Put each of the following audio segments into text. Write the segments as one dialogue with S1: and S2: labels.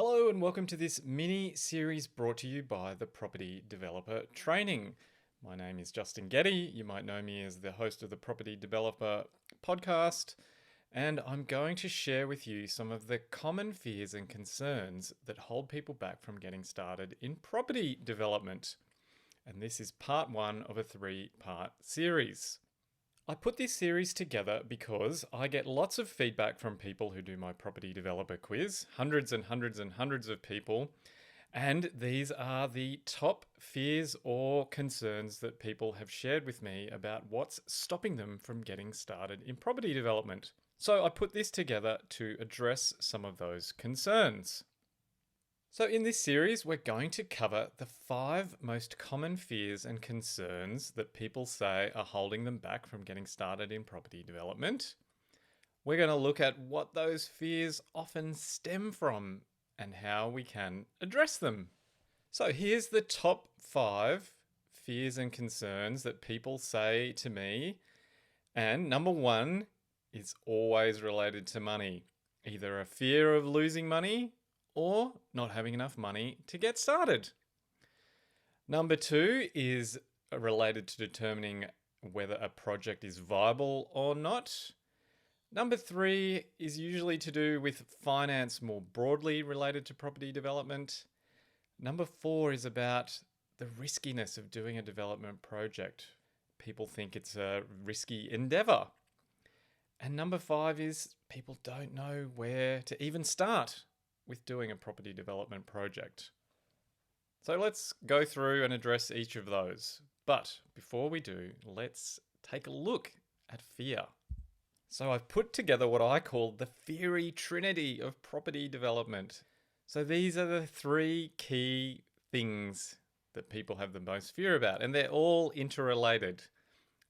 S1: Hello and welcome to this mini series brought to you by the Property Developer Training. My name is Justin Getty. You might know me as the host of the Property Developer podcast, and I'm going to share with you some of the common fears and concerns that hold people back from getting started in property development. And this is part one of a 3-part series. I put this series together because I get lots of feedback from people who do my property developer quiz, hundreds and hundreds and hundreds of people, and these are the top fears or concerns that people have shared with me about what's stopping them from getting started in property development. So I put this together to address some of those concerns. So in this series, we're going to cover the 5 most common fears and concerns that people say are holding them back from getting started in property development. We're going to look at what those fears often stem from and how we can address them. So here's the top 5 fears and concerns that people say to me. And number 1 is always related to money. Either a fear of losing money or not having enough money to get started. Number 2 is related to determining whether a project is viable or not. Number 3 is usually to do with finance more broadly related to property development. Number 4 is about the riskiness of doing a development project. People think it's a risky endeavor. And number 5 is people don't know where to even start with doing a property development project. So let's go through and address each of those. But before we do, let's take a look at fear. So I've put together what I call the Feary Trinity of property development. So these are the 3 key things that people have the most fear about, and they're all interrelated.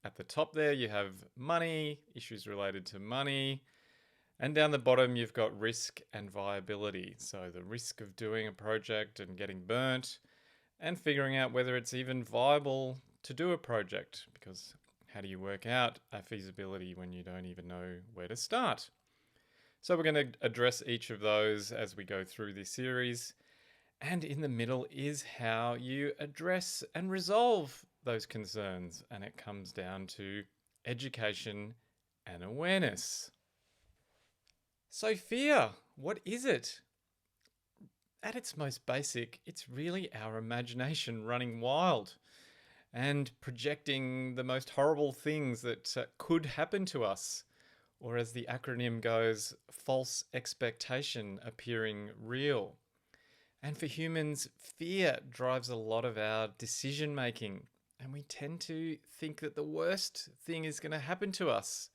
S1: At the top there, you have money, issues related to money. And down the bottom, you've got risk and viability. So the risk of doing a project and getting burnt and figuring out whether it's even viable to do a project, because how do you work out a feasibility when you don't even know where to start? So we're going to address each of those as we go through this series. And in the middle is how you address and resolve those concerns. And it comes down to education and awareness. So fear, what is it? At its most basic, it's really our imagination running wild and projecting the most horrible things that could happen to us, or as the acronym goes, false expectation appearing real. And for humans, fear drives a lot of our decision making, and we tend to think that the worst thing is going to happen to us.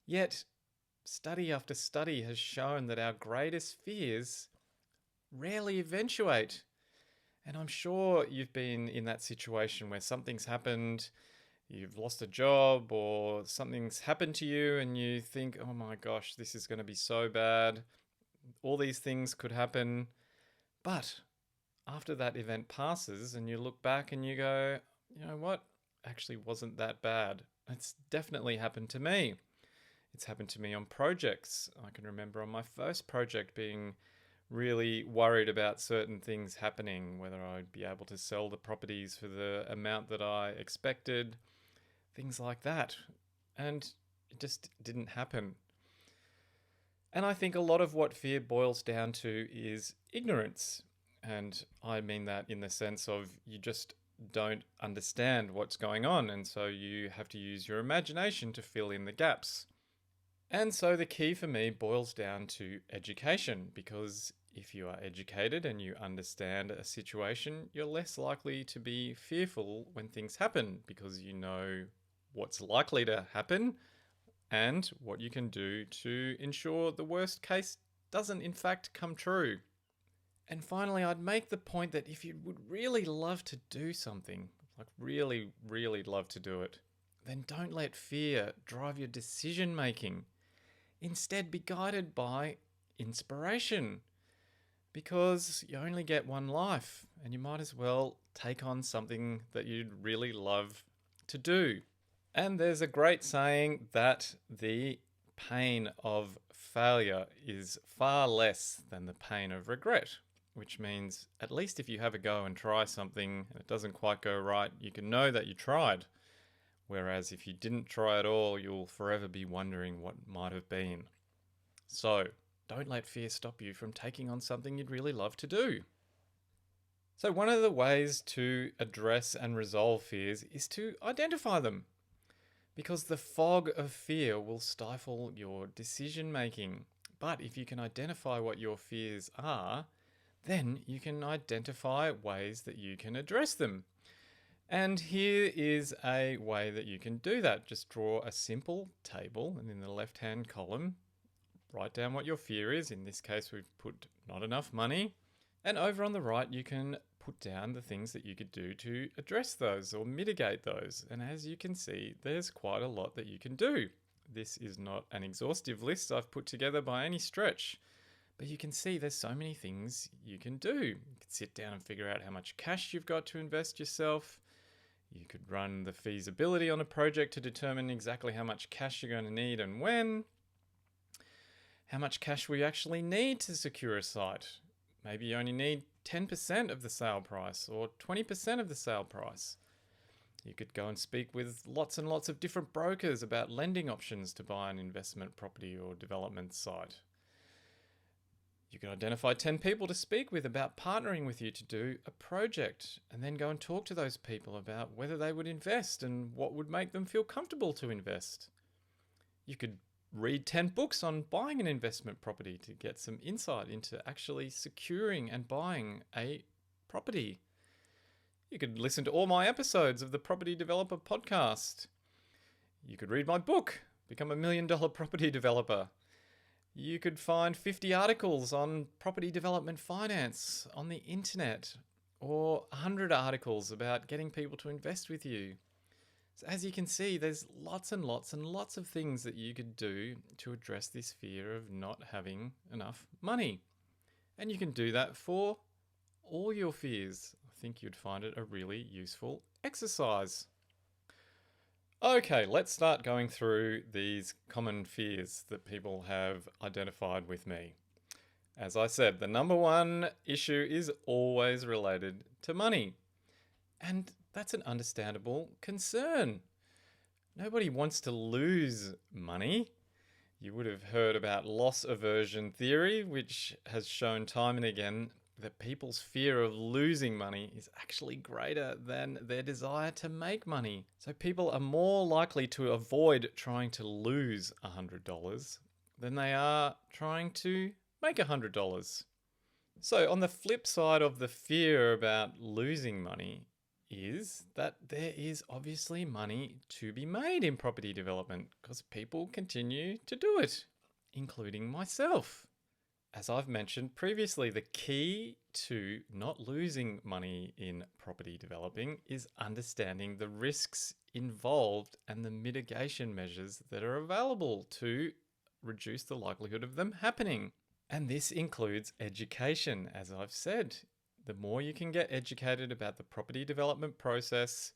S1: Yet, study after study has shown that our greatest fears rarely eventuate. And I'm sure you've been in that situation where something's happened, you've lost a job, or something's happened to you and you think, oh my gosh, this is going to be so bad. All these things could happen. But after that event passes and you look back and you go, you know what? Actually wasn't that bad. It's definitely happened to me. It's happened to me on projects. I can remember on my first project being really worried about certain things happening, whether I'd be able to sell the properties for the amount that I expected, things like that. And it just didn't happen. And I think a lot of what fear boils down to is ignorance. And I mean that in the sense of you just don't understand what's going on. And so you have to use your imagination to fill in the gaps. And so the key for me boils down to education, because if you are educated and you understand a situation, you're less likely to be fearful when things happen because you know what's likely to happen and what you can do to ensure the worst case doesn't in fact come true. And finally, I'd make the point that if you would really love to do something, like really, really love to do it, then don't let fear drive your decision making. Instead, be guided by inspiration, because you only get one life and you might as well take on something that you'd really love to do. And there's a great saying that the pain of failure is far less than the pain of regret, which means at least if you have a go and try something and it doesn't quite go right, you can know that you tried. Whereas if you didn't try at all, you'll forever be wondering what might have been. So, don't let fear stop you from taking on something you'd really love to do. So, one of the ways to address and resolve fears is to identify them, because the fog of fear will stifle your decision making. But if you can identify what your fears are, then you can identify ways that you can address them. And here is a way that you can do that. Just draw a simple table, and in the left-hand column, write down what your fear is. In this case, we've put not enough money. And over on the right, you can put down the things that you could do to address those or mitigate those. And as you can see, there's quite a lot that you can do. This is not an exhaustive list I've put together by any stretch, but you can see there's so many things you can do. You could sit down and figure out how much cash you've got to invest yourself. You could run the feasibility on a project to determine exactly how much cash you're going to need and when. How much cash we actually need to secure a site. Maybe you only need 10% of the sale price or 20% of the sale price. You could go and speak with lots and lots of different brokers about lending options to buy an investment property or development site. You can identify 10 people to speak with about partnering with you to do a project, and then go and talk to those people about whether they would invest and what would make them feel comfortable to invest. You could read 10 books on buying an investment property to get some insight into actually securing and buying a property. You could listen to all my episodes of the Property Developer podcast. You could read my book, Become a $1 Million Property Developer. You could find 50 articles on property development finance on the internet, or 100 articles about getting people to invest with you. So as you can see, there's lots and lots and lots of things that you could do to address this fear of not having enough money. And you can do that for all your fears. I think you'd find it a really useful exercise. Okay, let's start going through these common fears that people have identified with me. As I said, the number one issue is always related to money. And that's an understandable concern. Nobody wants to lose money. You would have heard about loss aversion theory, which has shown time and again that people's fear of losing money is actually greater than their desire to make money. So people are more likely to avoid trying to lose $100 than they are trying to make $100. So on the flip side of the fear about losing money is that there is obviously money to be made in property development because people continue to do it, including myself. As I've mentioned previously, the key to not losing money in property developing is understanding the risks involved and the mitigation measures that are available to reduce the likelihood of them happening. And this includes education, as I've said. The more you can get educated about the property development process,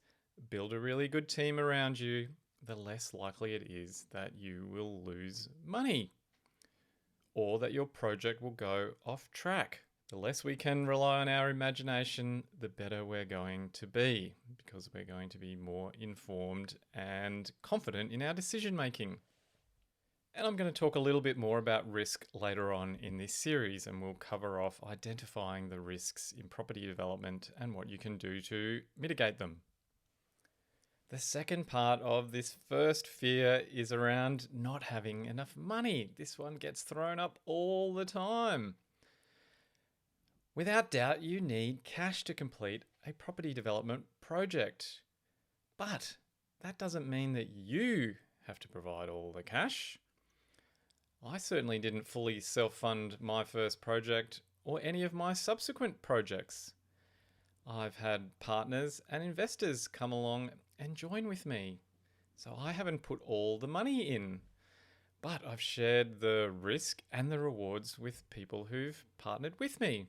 S1: build a really good team around you, the less likely it is that you will lose money or that your project will go off track. The less we can rely on our imagination, the better we're going to be, because we're going to be more informed and confident in our decision making. And I'm going to talk a little bit more about risk later on in this series, and we'll cover off identifying the risks in property development and what you can do to mitigate them. The second part of this first fear is around not having enough money. This one gets thrown up all the time. Without doubt, you need cash to complete a property development project. But that doesn't mean that you have to provide all the cash. I certainly didn't fully self-fund my first project or any of my subsequent projects. I've had partners and investors come along and join with me. So I haven't put all the money in, but I've shared the risk and the rewards with people who've partnered with me.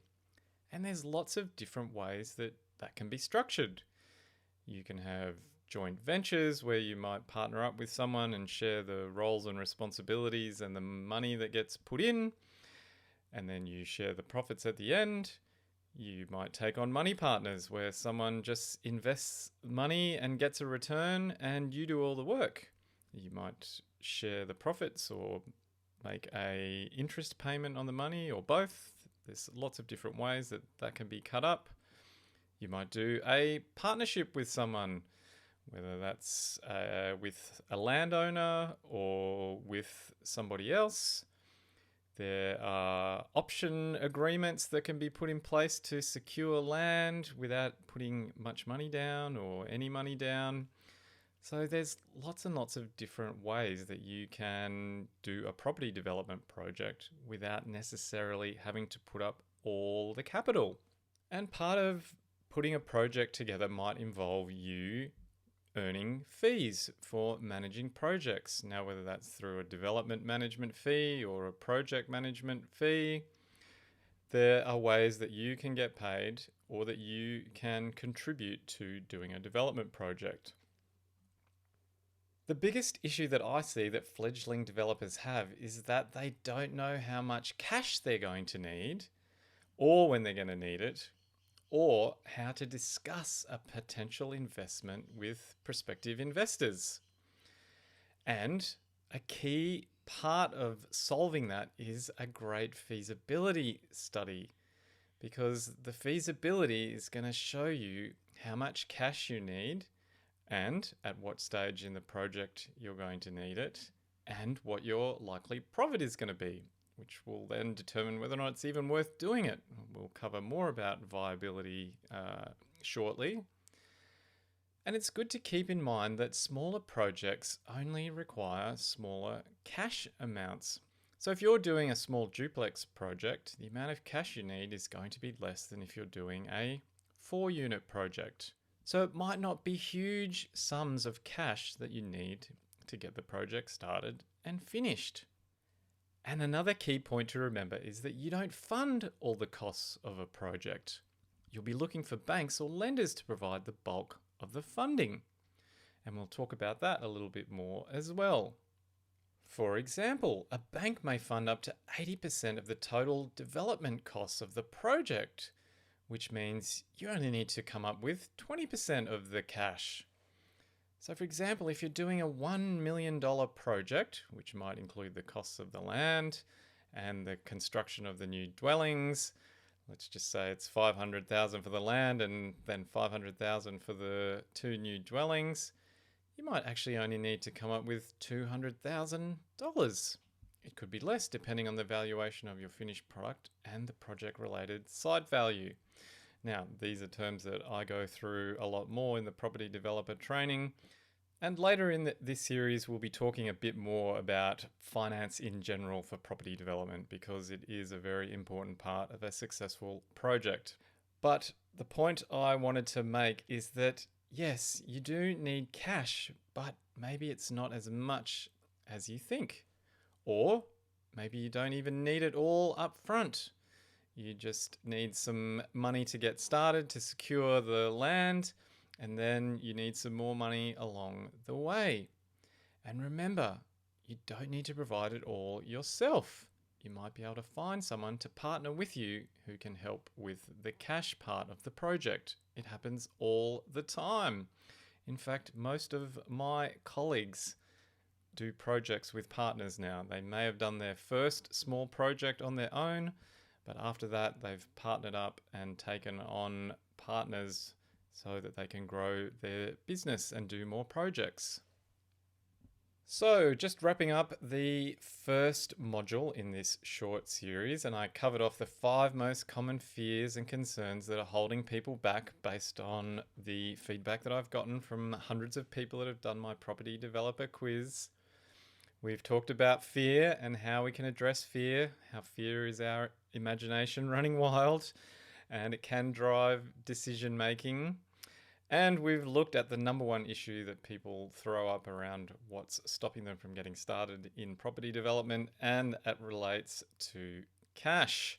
S1: And there's lots of different ways that can be structured. You can have joint ventures where you might partner up with someone and share the roles and responsibilities and the money that gets put in, and then you share the profits at the end. You might take on money partners where someone just invests money and gets a return and you do all the work. You might share the profits or make a interest payment on the money, or both. There's lots of different ways that can be cut up. You might do a partnership with someone, whether that's with a landowner or with somebody else. There are option agreements that can be put in place to secure land without putting much money down or any money down. So there's lots and lots of different ways that you can do a property development project without necessarily having to put up all the capital. And part of putting a project together might involve you earning fees for managing projects. Now, whether that's through a development management fee or a project management fee, there are ways that you can get paid or that you can contribute to doing a development project. The biggest issue that I see that fledgling developers have is that they don't know how much cash they're going to need, or when they're going to need it, or how to discuss a potential investment with prospective investors. And a key part of solving that is a great feasibility study, because the feasibility is going to show you how much cash you need and at what stage in the project you're going to need it and what your likely profit is going to be, which will then determine whether or not it's even worth doing it. We'll cover more about viability shortly. And it's good to keep in mind that smaller projects only require smaller cash amounts. So if you're doing a small duplex project, the amount of cash you need is going to be less than if you're doing a 4-unit project. So it might not be huge sums of cash that you need to get the project started and finished. And another key point to remember is that you don't fund all the costs of a project. You'll be looking for banks or lenders to provide the bulk of the funding. And we'll talk about that a little bit more as well. For example, a bank may fund up to 80% of the total development costs of the project, which means you only need to come up with 20% of the cash. So for example, if you're doing a $1 million project, which might include the costs of the land and the construction of the new dwellings, let's just say it's $500,000 for the land and then $500,000 for the 2 new dwellings, you might actually only need to come up with $200,000. It could be less depending on the valuation of your finished product and the project-related site value. Now, these are terms that I go through a lot more in the property developer training. And later in this series, we'll be talking a bit more about finance in general for property development, because it is a very important part of a successful project. But the point I wanted to make is that, yes, you do need cash, but maybe it's not as much as you think. Or maybe you don't even need it all up front. You just need some money to get started to secure the land, and then you need some more money along the way. And remember, you don't need to provide it all yourself. You might be able to find someone to partner with you who can help with the cash part of the project. It happens all the time. In fact, most of my colleagues do projects with partners now. They may have done their first small project on their own, but after that, they've partnered up and taken on partners so that they can grow their business and do more projects. So, just wrapping up the first module in this short series, and I covered off the 5 most common fears and concerns that are holding people back based on the feedback that I've gotten from hundreds of people that have done my property developer quiz. We've talked about fear and how we can address fear, how fear is our imagination running wild and it can drive decision making. And we've looked at the number one issue that people throw up around what's stopping them from getting started in property development, and that relates to cash.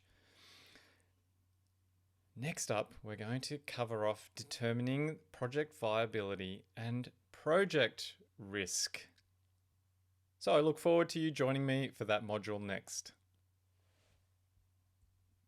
S1: Next up, we're going to cover off determining project viability and project risk. So I look forward to you joining me for that module next.